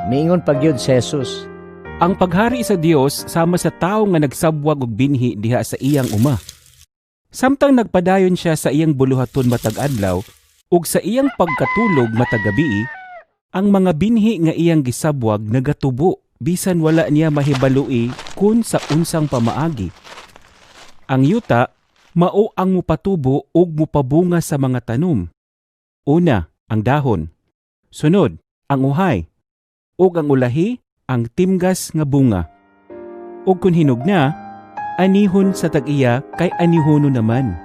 Miingon pagyud si Jesus. Ang paghari sa Dios sama sa tawo nga nagsabwag og binhi diha sa iyang uma. Samtang nagpadayon siya sa iyang buluhaton matag adlaw ug sa iyang pagkatulog matag gabii, ang mga binhi nga iyang gisabwag nagatubo bisan wala niya mahibalui kun sa unsang pamaagi. Ang yuta mao ang mupatubo ug mupabunga sa mga tanom. Una, ang dahon. Sunod, ang uhay. Ug ang ulahi, ang timgas nga bunga. Ug kun hinog na, anihon sa tag-iya kay anihono naman.